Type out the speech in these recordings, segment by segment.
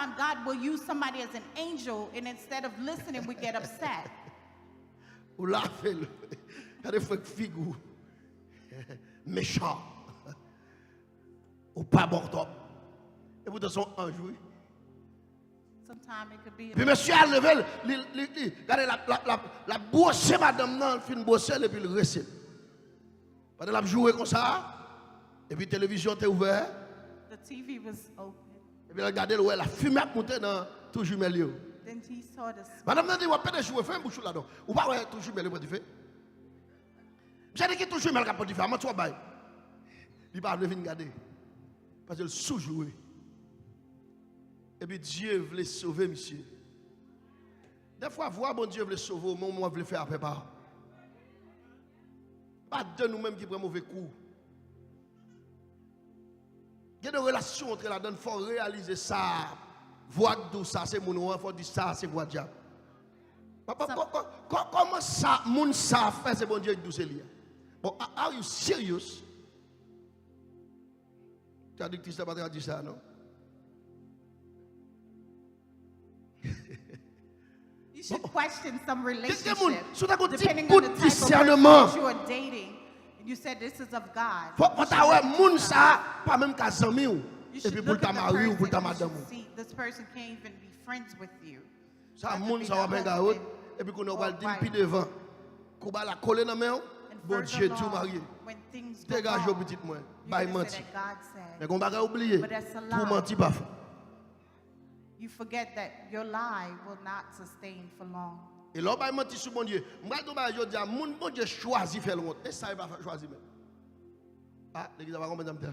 sometimes God will use somebody as an angel, and instead of listening, we get upset. Ou la fait, il y a des figures méchants. Ou pas bon top. Et pourtant, son ange, oui. Sometimes it could be. Puis monsieur a levé, regardez la brosse madame nan, fin brosse et puis le reste. Pendant la joué comme ça, et puis la télévision était ouverte. The TV was open. Et puis regardez la fumée a monté dans tout jumelle. Then he saw the smoke. Madame n'a dit, on peut pas jouer, fais un bouchon là-dedans. Ou pas ouais tout jumelle pour faire. J'ai dit que tout jumelle pour faire, moi tu vas. Il pas venir regarder. Parce qu'il sous-joué. Et puis Dieu voulait sauver monsieur. Des fois, voir bon Dieu voulait sauver, au moment où on voulait faire après pas. Pas de nous-mêmes qui prenons mauvais coup. Il y a des relations entre la donne, il faut réaliser ça. Voix de ça, c'est mon nom, il faut dire ça, c'est voix de diable. Comment ça, mon ça fait, c'est bon Dieu qui douce lié. Bon, are you serious? Tu as dit que tu n'as pas dit ça, non? You should question some relationship. Depending on the type of person you are dating. You said this is of God. You should look at the person and see this person can't even be friends with you. Ça moun ça va bien et puis qu'on va dire puis devant. Qu'on va la coller dans main. Bon Dieu tout marié. Dégage au petit moi. Bail menti. Mais qu'on va oublier. Pour mentir pas. You forget that your lie will not sustain for long. Et là, bah menti sur bon Dieu. Moi, je dis, mon bon Dieu choisit faire l'autre. Et ça, il va choisir même. Ah, l'église va comprendre ça.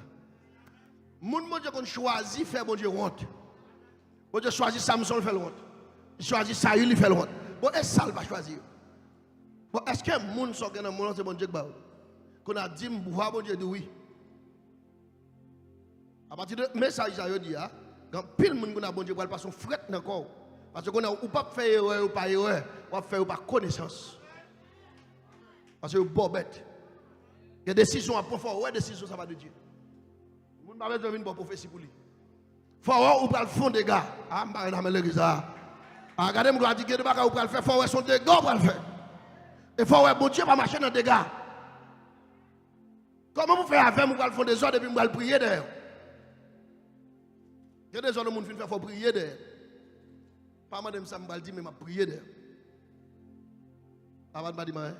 Mon Dieu qu'on choisit faire bon Dieu honte. Bon Dieu choisit Samson faire l'autre. Il choisit Saül il fait l'autre. Bon, et ça, il va choisir. Bon, est-ce que mon sont dans mon c'est bon Dieu qui va? Qu'on a dit, voir bon Dieu dit oui. À partir de message ça, il dit, ah. Quand pile monde qu'on a bon Dieu pour passer son fret dans corps parce qu'on a ou pas faire erreur ou pas erreur ou faire ou pas connaissance parce que bon bête il y a des décisions à prendre ouais décision ça va de Dieu monde pas besoin d'une bonne prophétie pour lui faut ou pas le fond des gars ah m'pa dans l'église ah regardez me doit dire que pas ou pas le faire faut ouais son dégâts pour le faire et faut ouais bon Dieu pas marcher dans des dégâts comment vous faire avec moi le fond des ordres et puis moi le prier derrière. Il y a des gens qui font prier derrière. Pas madame ça me dit mais m'a prier derrière. Avant de dire hein.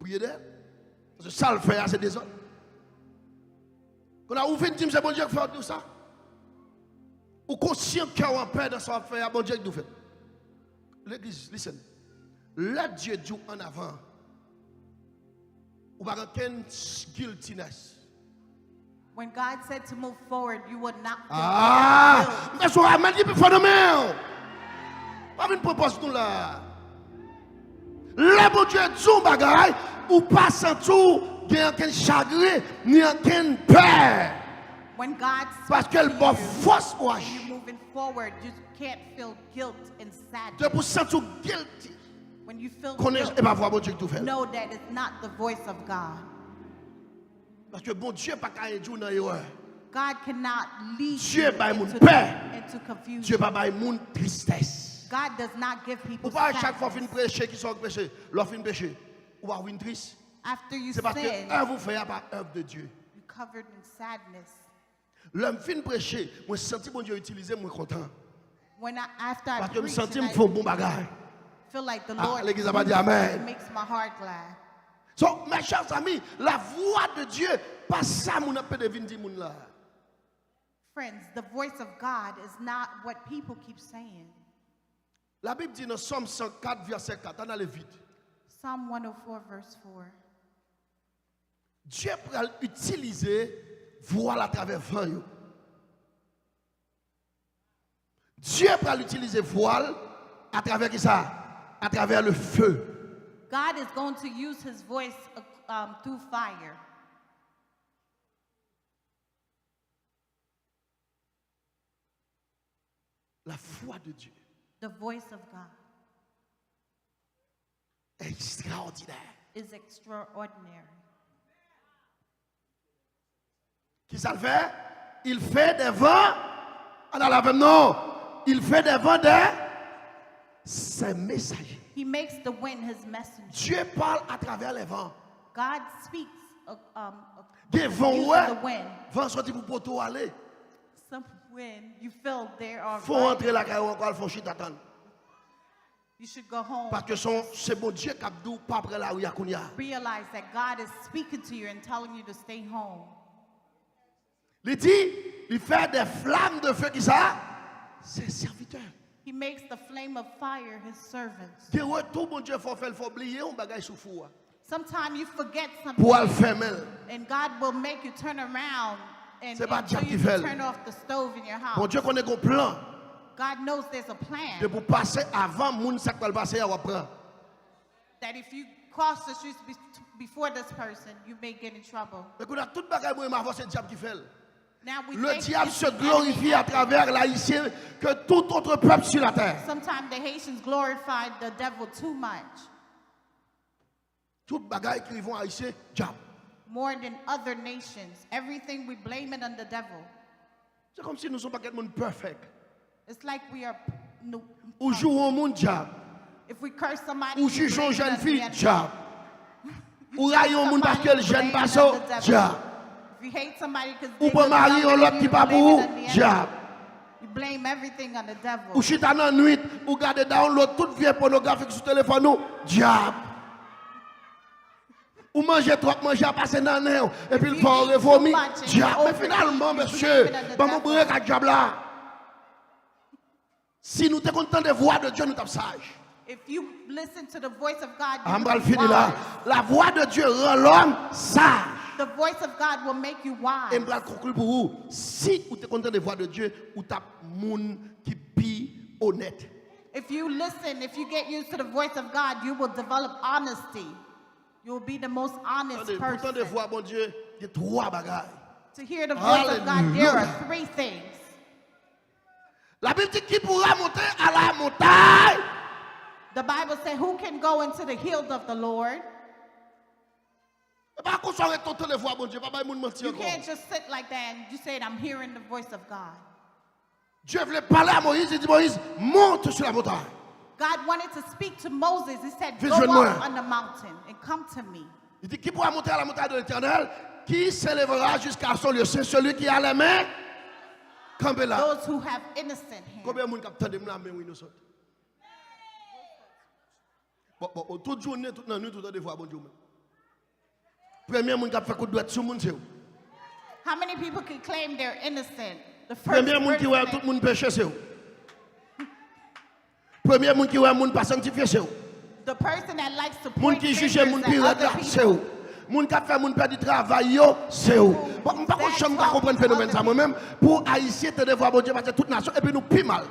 Prier derrière. Parce que ça le fait c'est des autres. Quand on a ouvert une team c'est bon Dieu qui fait tout ça. Ou conscient qu'il y a un père dans son affaire bon Dieu qui nous fait. L'église, listen. Let Dieu dit en avant. Ou pas aucun guiltiness. When God said to move forward, you would not feel mais so a dit pour phénomène. Pas une propose nous là. Le bon Dieu dit bagaille ou pas sentir aucun chagrin ni aucun peur. When God parce qu'elle va force ou you're moving forward, you can't feel guilt and sadness. De pour sentir guilty. When you feel connaître et pas voir bon Dieu tout fait. Know that it's not the voice of God. Parce que bon Dieu pas qu'à jouer dans l'erreur. God cannot lead Dieu you pas mon père. Into confusion. Dieu pas ba mon tristesse. God does not give people. Ou pas chaque fois fin prêcher qui sont péché, leur fin péché. Ou pas une triste. After you c'est parce que œuvre vous fait pas œuvre de Dieu. You covered in sadness. L'homme fin prêcher, moi senti bon Dieu utiliser moi content. After I parce que me senti me font bon bagage. Feel like the Lord l'église a pas dit amen. It makes my heart glad. So, mes chers amis, la voix de Dieu, pas ça mon appel de vindi moun là. Friends, the voice of God is not what people keep saying. La Bible dit dans Somme 104 verset 4, on a le vide. Psalm 104 verse 4. Dieu peut utiliser voile à travers vent. Dieu peut utiliser voile à travers qui ça? À travers le feu. God is going to use his voice through fire. La voix de Dieu. The voice of God. Extraordinaire. Is extraordinary. Qui ça le fait? Il fait des vents Non. Il fait des vents de ses messagers. He makes the wind his messenger. Dieu parle à travers les vents. God speaks Des vents, using ouais. the wind. Vents sortis pour poteau aller. Some wind you feel there are. Faut rentrer là quand encore faut chita attendre. You should go home. Parce que c'est bon Dieu qui a dit pas après la rue à Kounia. Realize that God is speaking to you and telling you to stay home. Il dit, il fait des flammes de feu qui ça? C'est serviteur. He makes the flame of fire his servants. De retour bon Dieu faut faire faut oublier un bagage sous fou. Sometimes you forget something. Pour le fermer. And God will make you turn around and C'est pas so Dieu you qui fait. can turn off the stove in your house. Bon Dieu connaît un plan. God knows there's a plan. De pour passer avant moun ça va passer à prendre. That if you cross the streets before this person, you may get in trouble. Écoute, tout bagage moi m'a c'est diable qui fait. Now we Le think diable it's se the glorifie enemy. à travers l'haïtien que tout autre peuple sur la terre. Sometimes the Haitians glorified the devil too much, Tout bagage qui vont haïtien, diable. more than other nations. Everything we blame it on the devil. C'est comme si nous sommes pas quelqu'un de parfait. It's like we are. No, Ou jouons au monde diable. if we curse somebody, Ou we jugeons blame it jeune on the fille, enemy. diable. You Ou judge raillons monde parce somebody, que le jeune blame it on passo, the devil. diable. If you hate somebody because Ou pas marier on l'autre qui pas pour diable. you blame everything on the devil. Ou chita dans nuit, ou garder download toute vieille pornographique sur téléphone nous, diable. Ou manger trop, manger à passer dans le nez, et puis le fond réformer, diable. Mais finalement, monsieur, pas mon bref avec diable là. Si nous sommes contents de voix de Dieu, nous sommes sages. If you listen to the voice of God, On you va le will be finir là. wise. La voix de Dieu rend l'homme sage. The voice of God will make you Et wise. je vais conclure pour vous. Si vous êtes content de voix de Dieu, vous êtes moun qui pi honnête. If you listen, if you get used to the voice of God, you will develop honesty. You will be the most honest Pourtant de person. voix, bon Dieu, il y a trois bagages. To hear the voice of God, there are Hallelujah. 3 things. La Bible dit qui pourra monter à la montagne. The Bible says, who can go into the hills of the Lord? Pas qu'on soit content de voix, bon Dieu, pas moun mentir You encore. can't just sit like that and you say, I'm hearing the voice of God. Dieu voulait parler à Moïse, il dit Moïse, monte sur la montagne. God wanted to speak to Moses. He said, Fais go joindre moi. up on the mountain and come to me. Il dit qui pourra monter à la montagne de l'Éternel, qui s'élèvera jusqu'à son lieu. C'est celui qui a les mains campées là. Those who have innocent hands. Combien de monde capte de la main innocente? Bon, toute journée, toute la nuit, toute la fois, bon Dieu. Premier monde qui a fait coup de doigt sur monde c'est où? How many people can claim they're innocent? The first Premier monde qui voit tout person, le monde péché c'est où? Premier monde qui voit monde pas sanctifié c'est où? the person that likes to Monde point qui juge fingers monde at qui other regarde c'est people. où? Monde qui a fait monde perdre du travail yo c'est où? Bon, pas qu'on chante pas comprendre phénomène ça moi-même pour haïtien te devoir bon Dieu parce que toute nation et puis nous pis mal.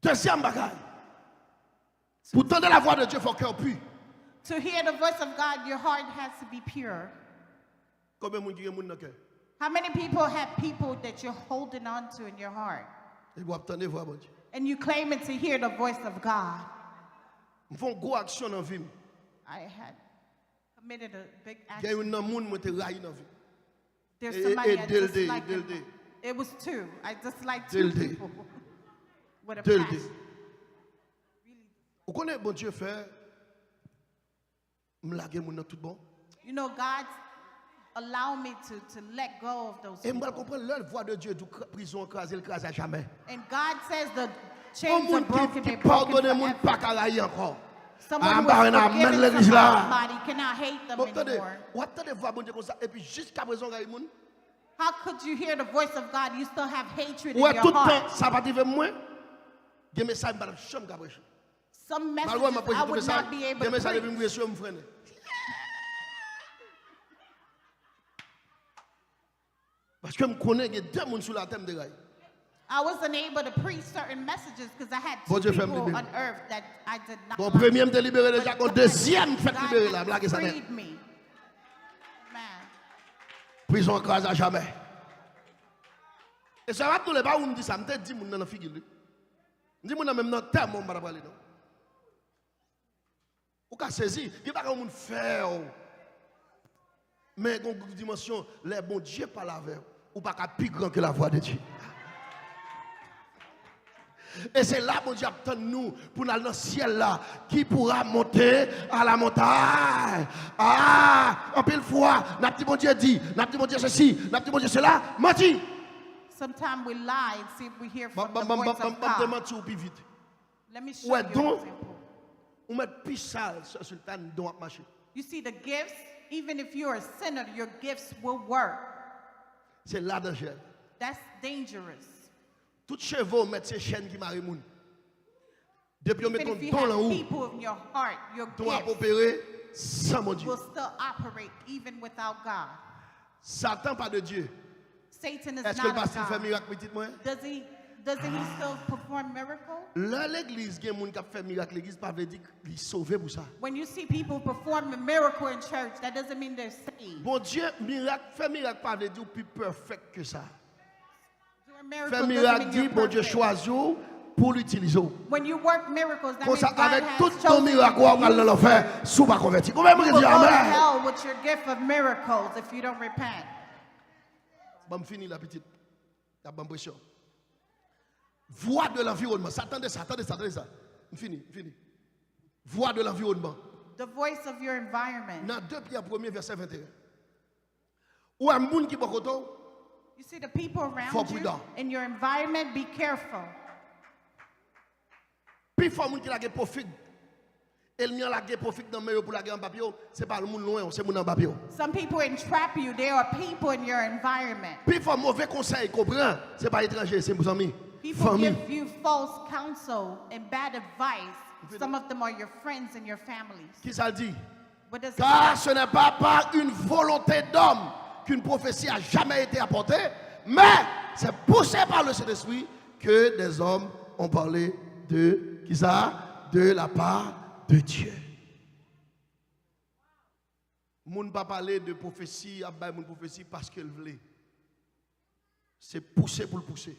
Deuxième bagaille. Pour tendre la voix de Dieu, il faut cœur pur. To hear the voice of God, your heart has to be pure. Combien de monde qui a monde dans le cœur? How many people have people that you're holding on to in your heart? Il faut attendre voix bon Dieu. And you claiming to hear the voice of God? Nous faisons une grosse action dans la vie. I had committed a big Il y a action. un monde qui a raillé dans la vie. There's Eh, somebody eh, I Delde, disliked. Delde. It was 2. I disliked 2 Delde. people with a Delde. passion. Vous connaissez bon Dieu fait me laguer mon tout bon. You know, God allowed me to let go of those Et je people. comprends la voix de Dieu de prison écrasée, elle crase à jamais. And God says the Un chains are monde broken, qui they're broken pardonne mon forever. pas qu'à railler encore. Someone who bah, has on a forgiven amené l'église là. somebody cannot hate them Attendez, anymore. vous attendez voir bon Dieu comme ça et puis jusqu'à présent railler mon. How could you hear the voice of God? You still have hatred in Ouais your tout le temps heart. ça va dire moi. Des messages pas chambre qu'après. Some Malgré messages ma I would message, not be able des to messages preach. me sur me frère. Parce que je connais qu'il y a deux personnes sur la terre de rail. I wasn't able to preach certain messages because I had Bon 2 Dieu fait me people libérer. on earth that I did not Bon, like. premier me libéré But déjà, bon God- deuxième fait God libérer has la blague ça net. freed me. Man. Prison écrase à jamais. Et ça va tous les pas où me dit ça, me dit mon dans la figure. Dit mon même dans terme on va parler non. Ou ka saisi, il pas comme on faire. Mais dans une dimension, les bons Dieu parlent avec vous, ou pas qu'à plus grand que la voix de Dieu. Et c'est là, bon Dieu, attend nous pour aller dans le ciel là, qui pourra monter à la montagne. Ah, en pile fois, notre petit bon Dieu dit, notre petit bon Dieu ceci, notre petit bon Dieu cela, menti. Sometimes we lie and see if we hear from the voice of God. Let me show you an example. On met plus sale sur le temps dont marcher. You see the gifts, even if you're a sinner, your gifts will work. C'est là danger. That's dangerous. Tout chevaux mettent ces chaînes qui marient moun. Depuis on met ton Even if you don là have haut, people in your heart, your ton a gifts opéré sans mon Dieu. will still operate even without God. Satan pas de Dieu. Satan is Est-ce que le not of pasteur fait God. miracle petit moi? Doesn't he still perform miracles? Là l'église qui moun qui fait miracle l'église pas veut dire qu'il sauvé pour ça. When you see people perform a miracle in church, that doesn't mean they're saved. Bon Dieu, miracle fait miracle pas veut dire plus parfait que ça. Doing miracles Fait doesn't miracle mean dit you're bon Dieu perfect. choisit pour l'utiliser. When you work miracles, that Comme means ça God avec has tout ton chosen miracle you. on va le faire sous pas converti. Combien You de will dire go to amen? hell with your gift of miracles if you don't repent. Bon fini la petite. La bonne pression. Voix de l'environnement. Attendez ça. Fini. Voix de l'environnement. The voice of your environment. Dans 2 Pierre 1er verset 21. Ou un monde qui beaucoup You see the people Faut around you prudent. in your environment, be careful. Puis faut monde qui la profite. Elle n'y a la profite dans meilleur pour la guerre en papier, c'est pas le monde loin, c'est monde en papier. Some people entrap you. There are people in your environment. Puis faut mauvais conseil, comprend, c'est pas étranger, c'est vos amis. People Famille. give you false counsel and bad advice. Some of them are your friends and your families. Qui ça dit? What does it Car say? ce n'est pas par une volonté d'homme qu'une prophétie a jamais été apportée, mais c'est poussé par le Saint-Esprit que des hommes ont parlé de qui ça? De la part de Dieu. Moun pas parler de prophétie, abay moun prophétie parce qu'elle voulait. C'est pousser pour le pousser.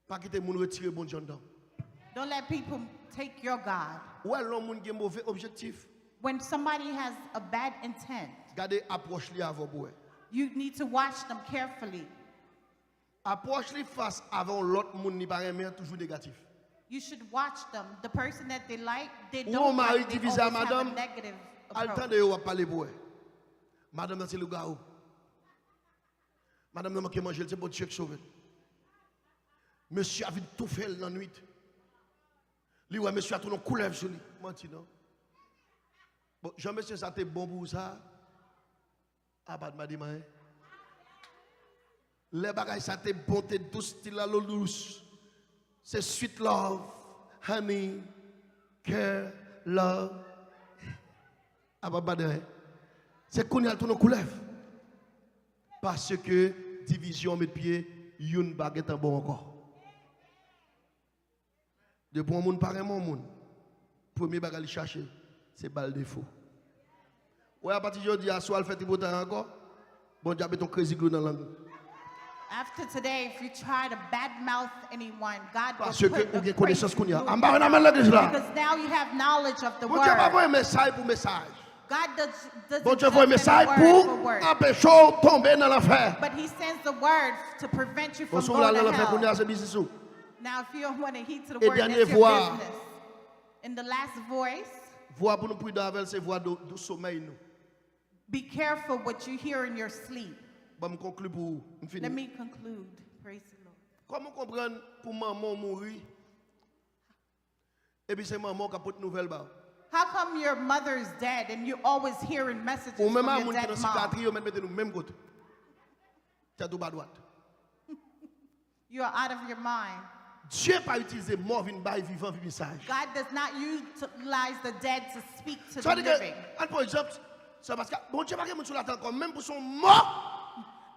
Pas quitter moun retirer bon Dieu dedans. Don't let people take your God. Ou alors moun qui a mauvais objectif. When somebody has a bad intent, Gardez approche li avant pour. you need to watch them carefully. Approche li face avant l'autre moun ni pas aimer toujours négatif. You should watch them. The person that they like, they Ou don't mari like, they divisé à always have a madame, negative al temps approach. de yo parler pour. Madame c'est le gars. Madame n'a manqué manger, c'est bon Dieu qui sauve. Monsieur a vu tout faire dans la nuit. Lui ouais monsieur a tout nos couleurs sur lui. Menti non. Bon, Jean-Monsieur ça t'est bon pour ça. Ah pas de m'a dit hein. Les bagages ça t'est bon t'es douce style la l'eau douce. C'est sweet love, honey, care, love. Ah pas de c'est qu'on y a tout nos couleurs. Parce que division met pied, une baguette en bon encore. De bon monde pareil mon monde. Premier bagage à chercher, c'est balle de faux. Ouais à partir de aujourd'hui à soir le fait tout encore. Bon Dieu met ton crazy glue dans la langue. After today, if you try to badmouth anyone, God will Parce put que a vous avez connaissance crazy qu'on y a. glue. En bas on a l'église là. Because now you have knowledge of the Bon Dieu pas word. un message pour message. God doesn't Bon Dieu just voit un send message a word for pour word, empêcher de tomber dans l'enfer. but He sends the word to prevent you Bon from si vous allez going dans to l'enfer pour nous hell. c'est business ou. Now, if you don't want to heed to the Et word, dernière that's your voix. business. In the last voice, Voix pour nous prudents avec c'est voix de sommeil nous. be careful what you hear in your sleep. Bon me conclure pour Let finir. me conclude. Praise the Lord. Comment comprendre pour maman mourir et puis c'est maman qui apporte nouvelle ba. How come your mother is dead and you're always hearing messages Ou from même your moun qui dead dans mom? psychiatrie, on met nous même côté. Tu tout bas droite. You are out of your mind. Dieu pas utiliser mort vinn bail vivant vivant message. God does not utilize the dead to speak to Ça the veut dire living. que par exemple c'est parce que bon Dieu pas quelqu'un sur la terre comme même pour son mort.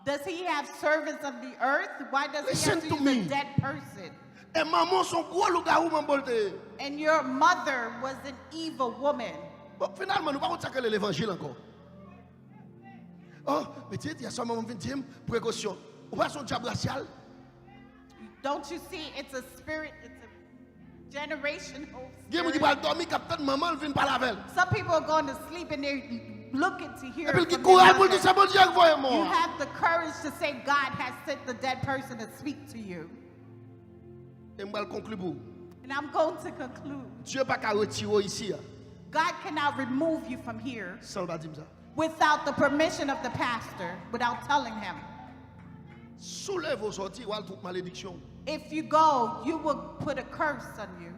Does he have servants of the earth? Why does he Listen have to to use me. a dead person? Et maman son gros loup-garou m'embolte. And your mother was an evil woman. Bon finalement nous pas consacrer l'évangile encore. Oh, mais tu il y a seulement 20e précaution. Ou pas son diable racial. Don't you see? It's a spirit. It's a generational Dieu me dit spirit. pas dormir capitaine maman elle vient pas la veille. Some people are going to sleep and they're looking to hear Et puis from qui their courage pour dire mother, c'est bon Dieu qui voit you moi. have the courage to say God has sent the dead person to speak to you. Et je vais conclure pour vous. And I'm going to conclude. Dieu pas qu'à retirer ici God cannot remove you from here sans le pas dire ça. without the permission of the pastor, without telling him. Soulève vos sorties ou toute malédiction. If you go, you will put a curse on you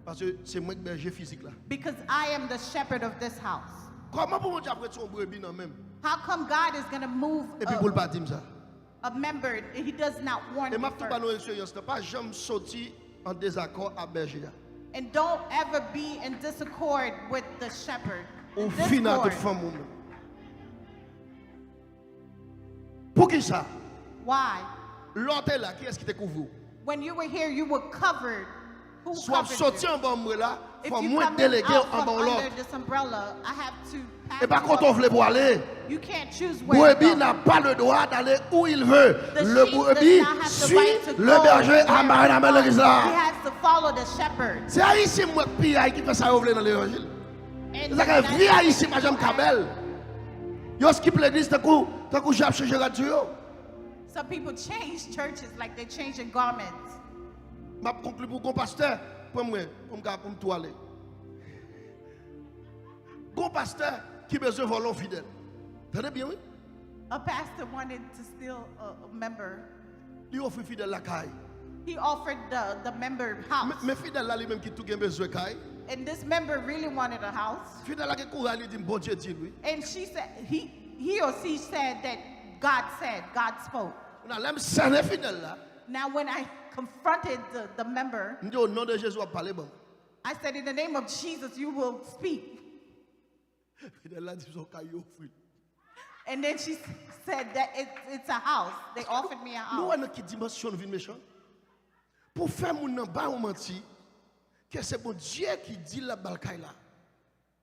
Parce que c'est moi qui berger physique là. because I am the shepherd of this house. Comment pour moi après son brebis non même? How come God is going to move Et puis pour le pas dire ça. a member? He does not warn Et you m'a tout pas first. nos expérience, pas jamais sorti en désaccord à berger. And don't ever be in disaccord with the shepherd. Au In final toute discord. femme même. Pour qui ça? Why? L'autre là, qui est-ce qui te couvre? When you were here, you were covered. Who Soit covered sorti you? en bas moi là, If faut you moins come déléguer out en from bas l'autre. under this umbrella, I have to pass Et par you contre on up. veut pour aller. You can't choose where to Brebis go. n'a pas le droit d'aller où il veut. The Le sheep brebis does not have the suit right to le go berger where à he Marie-Lamel wants. l'église He là. has to follow the shepherd. C'est haïtien moi qui qui fait ça ouvrir dans l'évangile. And C'est ça que vie haïtien pas jamais cabelle. Yo skip l'église tant que j'ai changé radio. Some people change churches like they're changing garments. M'a conclu pour un pasteur pour moi pour me toiler. Gon pasteur qui besoin voler fidèle. Tenez bien oui. A pastor wanted to steal a member. Il offre fidèle la caille. He offered the member house. Mais fidèle là lui-même qui tout gain besoin caille. And this member really wanted a house. Fidèle là qui courage il dit bon Dieu dit oui. And she said, he or she said that God spoke. On a l'aime saner fidèle là. Now when I confronted the member, On dit au nom de Jésus à parler bon. I said, in the name of Jesus, you will speak. Fidèle là dit son caille offre. And then she said that it's a house. They offered me a Nous house. on a qui dimension vie méchant. Pour faire mon nan ba ou menti que c'est bon Dieu qui dit la balkaï là.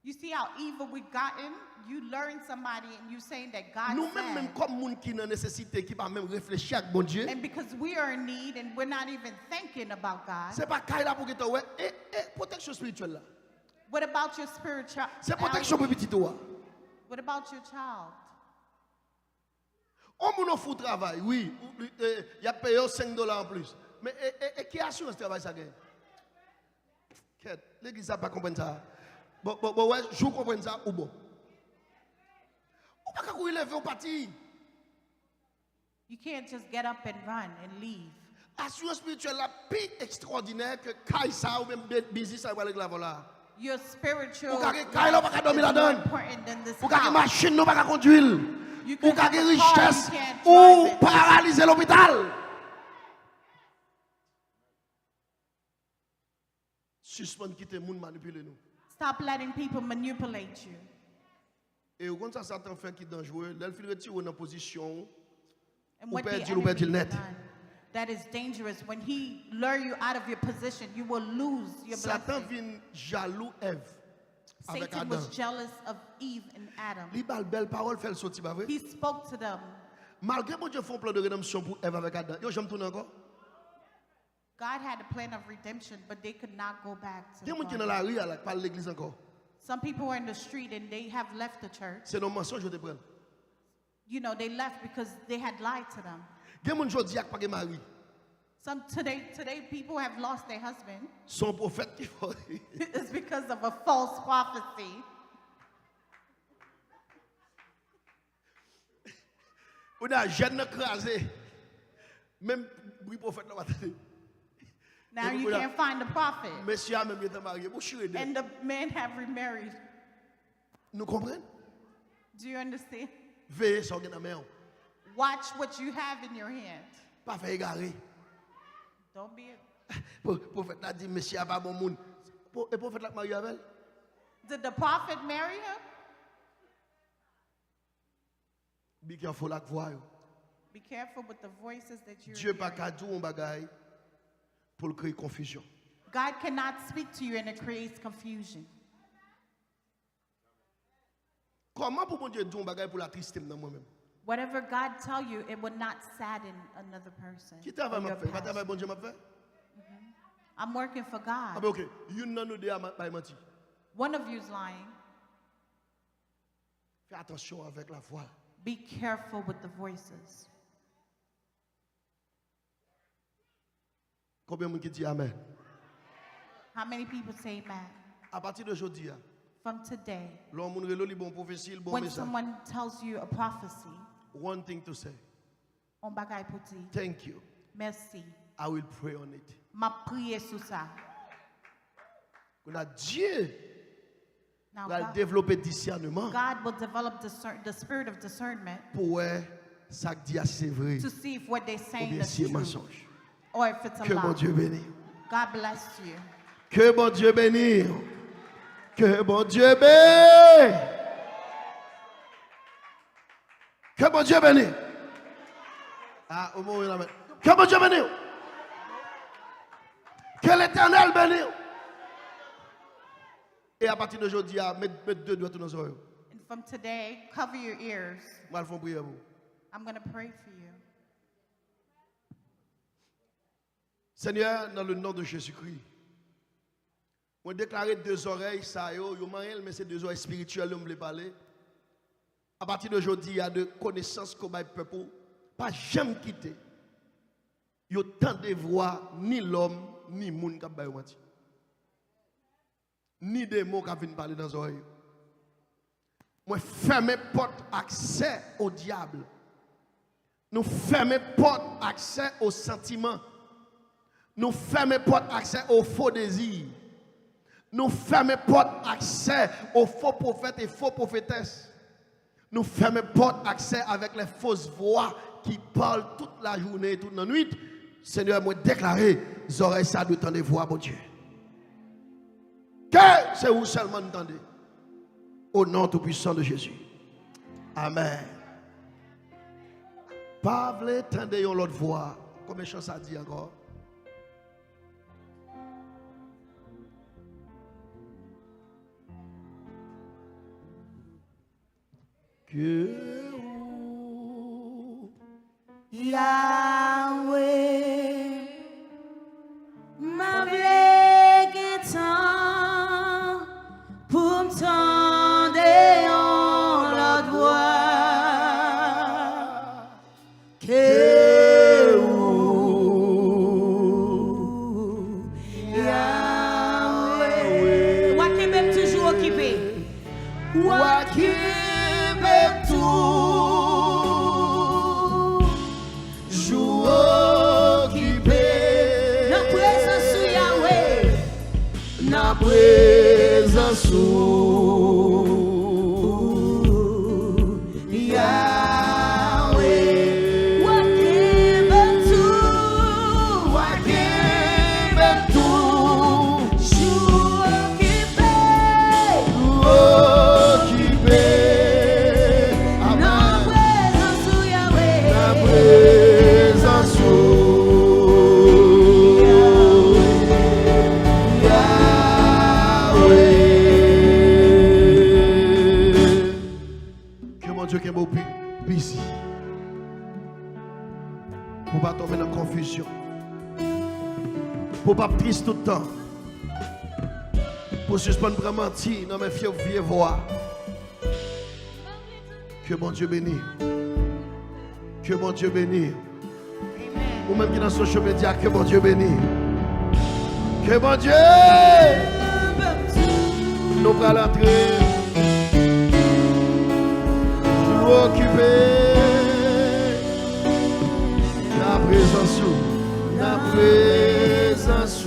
You see how evil we've gotten? You learn somebody and you saying that God Nous même said. comme moun qui dans nécessité qui pas même réfléchir avec bon Dieu. And because we are in need and we're not even thinking about God. C'est pas caille là pour que tu ouais et protection spirituelle là. What about your spiritual? C'est protection pour petit toi. What about your child? On moun fou travail, oui, il a payé $5 en plus. Mais qui assure ce travail ça gagne? L'église n'a pas compris ça. Bon, ouais, je comprends ça ou bon. Ou pas qu'on lever au parti. You can't just get up and run and leave. Assurance spirituelle la plus extraordinaire que Kaisa ou même business avec la voilà. Your spiritual Ou life kage là pas dormir is more là-dedans. important than this Ou kage house. machine nous pas conduire. You Ou can kage have a car, richesse you can't ou drive it. paralyser l'hôpital. Suspend quitter moun manipuler nous. Stop letting people manipulate you. Et quand ça Satan fait qui est dangereux, là il retire dans position And ou what the perdre ou enemy perdre le has net. done, that is dangerous. When he lure you out of your position, you will lose your Satan blessing. vient jaloux Ève avec Satan Adam. was jealous of Eve and Adam. Li bal belle parole fait le sorti pas vrai. He spoke to them. Malgré mon Dieu font plan de rédemption pour Ève avec Adam. Yo j'aime tourner encore. God had a plan of redemption, but they could not go back to Il y a the des gens qui sont dans garden. la rue là, qui parlent de l'église encore. Some people were in the street and they have left the church. C'est nos mensonges que je te prends. You know, they left because they had lied to them. Il y a des gens qui disent pas de mari. Some today people have lost their husband. Son prophète qui faut. It's because of a false prophecy. On a jeune crasé. Même le prophète là va t'aider. Now you can't find the prophet. Monsieur a même été marié. Vous chirez. And the men have remarried. Nous comprenons? Do you understand? Veillez sur la main. Watch what you have in your hand. Pas faire égarer. Don't be. Prophète a dit monsieur a pas bon monde. Et prophète là marié avec elle. Did the prophet marry him? Be careful avec voix. Be careful with the voices that you're Dieu pas hearing. qu'à dire un bagage pour créer confusion. God cannot speak to you and it creates confusion. Comment pour mon Dieu dire un bagage pour la tristesse dans moi-même? Whatever God tell you, it will not sadden another person. Qui or travaille m'a your fait? Pas pastor. travail bon Dieu m'a fait? I'm working for Ah God. ben OK, you nan nous deux a pas menti. One of you is lying. Fais attention avec la voix. Be careful with the voices. Combien de monde qui dit Amen? How many people say amen? À partir d'aujourd'hui, From today, l'homme reloli bon prophétie, bon when message. someone tells you a prophecy, One thing to say. on bagay pou di, Thank you. merci. I will pray on it. Ma priye sou sa. On a Dieu Now va développer discernement God will develop the spirit of discernment pour ça que dit c'est vrai to see if what they're ou saying bien is si c'est true mensonge. or if it's a Que mon lie. Dieu bénisse. God bless you. Que mon Dieu bénisse. Que mon Dieu bénisse. Que mon Dieu bénisse. Ah, au moment où il a que mon Dieu bénisse. Que l'Éternel bénisse. Et à partir d'aujourd'hui, mettez deux doigts dans les oreilles. And from today, cover your ears. Moi, je vais prier pour vous. I'm going to pray for you. Seigneur, dans le nom de Jésus-Christ, je déclare deux oreilles, ça yo, mais c'est deux oreilles spirituelles, je parler. À partir d'aujourd'hui, il y a de connaissances qu'on va peuple, pas jamais quitter. Il y a tant de voix, ni l'homme, ni monde qui va menti. Ni des mots qui viennent parler dans les oreilles. Moi, fermez porte accès au diable. Nous fermons porte accès aux sentiments. Nous fermons porte accès aux faux désirs. Nous fermons porte accès aux faux prophètes et faux prophétesses. Nous fermons porte accès avec les fausses voix qui parlent toute la journée et toute la nuit. Seigneur, moi déclarer, les oreilles ça de temps de voix, mon Dieu. Que c'est vous seulement entendez. Au nom tout puissant de Jésus. Amen. Pas voulez entendre une autre voix. Combien de choses ça dit encore? Que Yahweh, ma blague tant pour m'tendre en l'autre voix. Que Yahweh, ou qui même toujours occupé, ou qui même tout. Na présence Yahweh, wakibentu, occupé, na présence Yahweh, na présence Dieu qui est beau busy. Pour pas tomber dans la confusion. Pour pas triste tout le temps. Pour suspendre vraiment mentir dans mes fiers vieilles voix. Que mon Dieu bénisse. Que mon Dieu bénisse. Ou même qui dans social media, que mon Dieu bénisse. Que mon Dieu nous va l'entrer. Occupé la présence,